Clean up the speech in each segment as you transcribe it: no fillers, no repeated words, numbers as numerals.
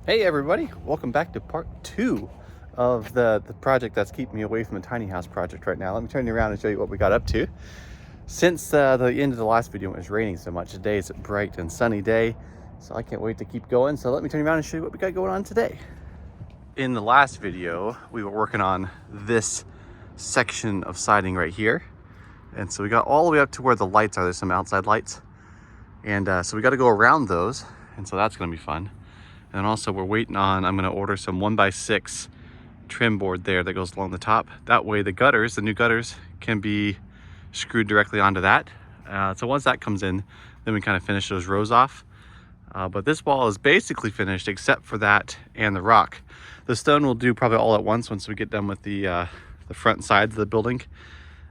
Hey everybody, welcome back to part 2 of the project that's keeping me away from the tiny house project right now. Let me turn you around and show you what we got up to. Since the end of the last video, it was raining so much. Today is a bright and sunny day, so I can't wait to keep going. So let me turn you around and show you what we got going on today. In the last video, we were working on this section of siding right here. And so we got all the way up to where the lights are. There's some outside lights. And so we got to go around those. And so that's going to be fun. And also we're waiting on, I'm going to order some 1x6 trim board there that goes along the top. That way the gutters, the new gutters, can be screwed directly onto that. So once that comes in, then we kind of finish those rows off. But this wall is basically finished except for that and the rock. The stone we'll do probably all at once we get done with the front sides of the building.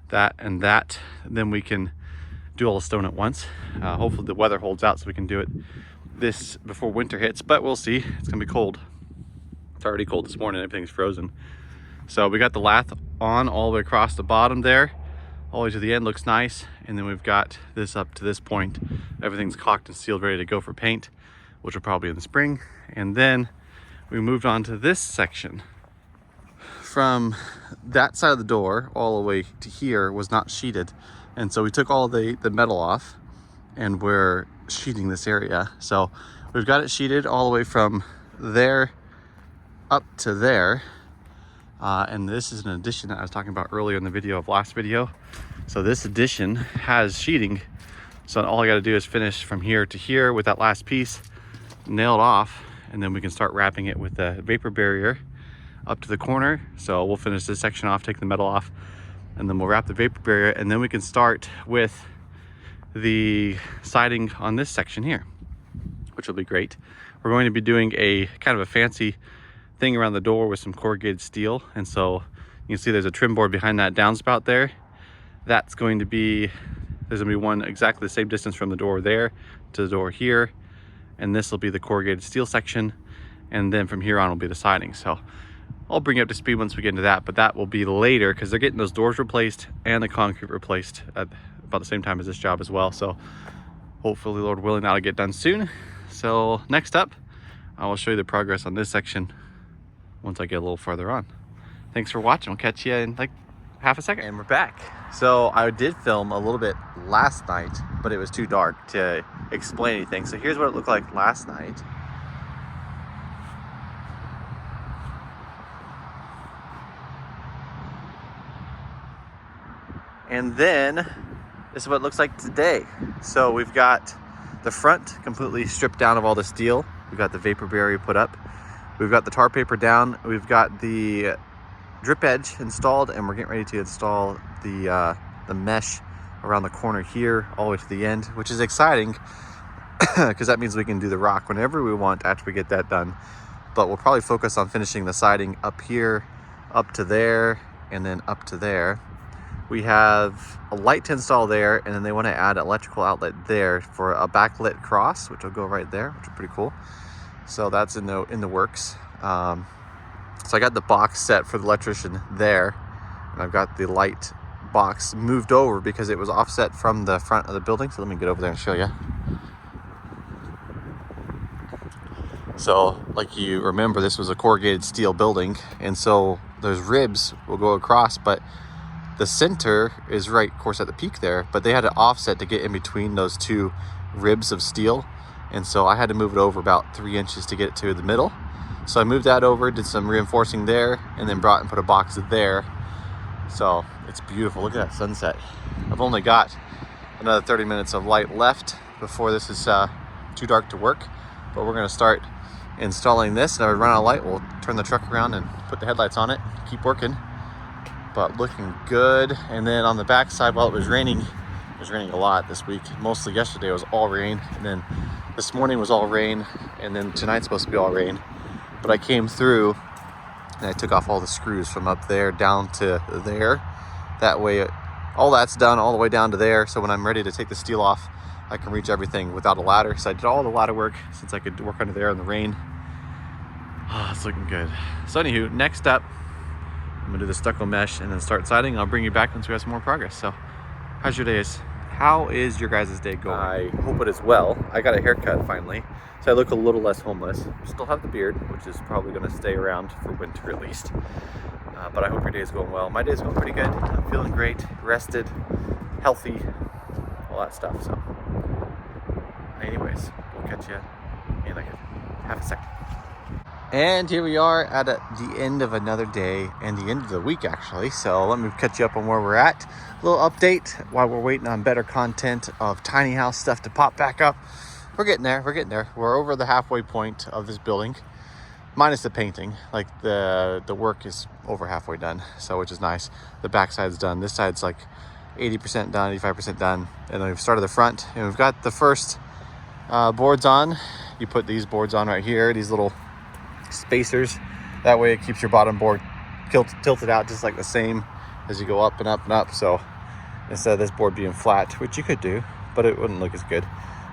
That and that, then we can do all the stone at once. Hopefully the weather holds out so we can do it this before winter hits, but we'll see. It's gonna be cold. It's already cold this morning, everything's frozen. So we got the lath on all the way across the bottom there, all the way to the end, looks nice. And then we've got this up to this point. Everything's caulked and sealed, ready to go for paint, which will probably be in the spring. And then we moved on to this section. From that side of the door all the way to here was not sheeted. And so we took all the metal off and we're sheeting this area. So we've got it sheeted all the way from there up to there. And this is an addition that I was talking about earlier in the video of last video. So this addition has sheeting. So all I got to do is finish from here to here with that last piece nailed off. And then we can start wrapping it with the vapor barrier up to the corner. So we'll finish this section off, take the metal off, and then we'll wrap the vapor barrier. And then we can start with the siding on this section here, which will be great. We're going to be doing a kind of a fancy thing around the door with some corrugated steel. And so you can see there's a trim board behind that downspout there. That's going to be, there's gonna be one exactly the same distance from the door there to the door here. And this will be the corrugated steel section. And then from here on will be the siding. So I'll bring you up to speed once we get into that, but that will be later because they're getting those doors replaced and the concrete replaced at about the same time as this job as well. So hopefully, Lord willing, that'll get done soon. So next up, I will show you the progress on this section once I get a little farther on. Thanks for watching. We'll catch you in like half a second. And we're back. So I did film a little bit last night, but it was too dark to explain anything. So here's what it looked like last night. And then this is what it looks like today. So we've got the front completely stripped down of all the steel. We've got the vapor barrier put up. We've got the tar paper down. We've got the drip edge installed, and we're getting ready to install the mesh around the corner here all the way to the end, which is exciting because that means we can do the rock whenever we want after we get that done. But we'll probably focus on finishing the siding up here, up to there, and then up to there. We have a light to install there, and then they want to add an electrical outlet there for a backlit cross, which will go right there, which is pretty cool. So that's in the works. So I got the box set for the electrician there, and I've got the light box moved over because it was offset from the front of the building. So let me get over there and show you. So like you remember, this was a corrugated steel building, and so those ribs will go across, but the center is right, of course, at the peak there, but they had an offset to get in between those two ribs of steel. And so I had to move it over about 3 inches to get it to the middle. So I moved that over, did some reinforcing there, and then brought and put a box there. So it's beautiful. Look at that sunset. I've only got another 30 minutes of light left before this is too dark to work. But we're gonna start installing this. And if we run out of light, we'll turn the truck around and put the headlights on it, keep working. But looking good. And then on the back side, while it was raining a lot this week. Mostly yesterday was all rain, and then this morning was all rain, and then tonight's supposed to be all rain. But I came through and I took off all the screws from up there down to there. That way all that's done all the way down to there, so when I'm ready to take the steel off, I can reach everything without a ladder. So I did all the ladder work since I could work under there in the rain. Oh, it's looking good. So anywho, next up, I'm gonna do the stucco mesh and then start siding. I'll bring you back once we have some more progress. So how's your days? How is your guys' day going? I hope it is well. I got a haircut finally, so I look a little less homeless. Still have the beard, which is probably going to stay around for winter at least. But I hope your day is going well. My day is going pretty good. I'm feeling great, rested, healthy, all that stuff. So anyways, we'll catch you in like half a second. And here we are at the end of another day and the end of the week actually. So let me catch you up on where we're at. A little update while we're waiting on better content of tiny house stuff to pop back up. We're getting there, We're over the halfway point of this building, minus the painting. Like the work is over halfway done, so which is nice. The back side's done. This side's like 80% done, 85% done. And then we've started the front and we've got the first boards on. You put these boards on right here, these little spacers. That way it keeps your bottom board tilted out just like the same as you go up and up and up. So instead of this board being flat, which you could do, but it wouldn't look as good.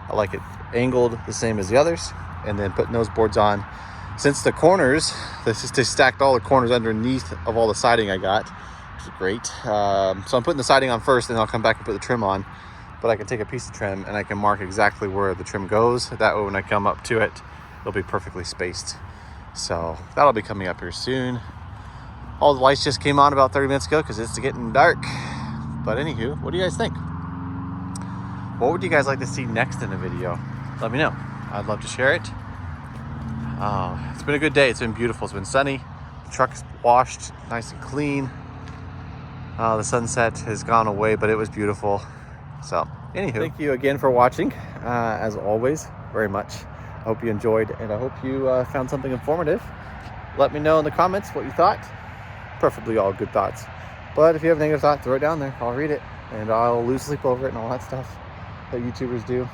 I like it angled the same as the others, and then putting those boards on. Since the corners, this is to stacked all the corners underneath of all the siding I got, which is great. So I'm putting the siding on first, and I'll come back and put the trim on. But I can take a piece of trim and I can mark exactly where the trim goes. That way when I come up to it, it'll be perfectly spaced. So that'll be coming up here soon. All the lights just came on about 30 minutes ago because it's getting dark. But anywho, what do you guys think? What would you guys like to see next in the video? Let me know. I'd love to share it. It's been a good day. It's been beautiful. It's been sunny. The truck's washed nice and clean. The sunset has gone away, but it was beautiful. So anywho, thank you again for watching. As always, very much. I hope you enjoyed, and I hope you found something informative. Let me know in the comments what you thought. Preferably all good thoughts. But if you have a negative thought, throw it down there. I'll read it, and I'll lose sleep over it and all that stuff that YouTubers do.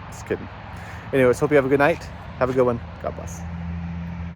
Just kidding. Anyways, hope you have a good night. Have a good one. God bless.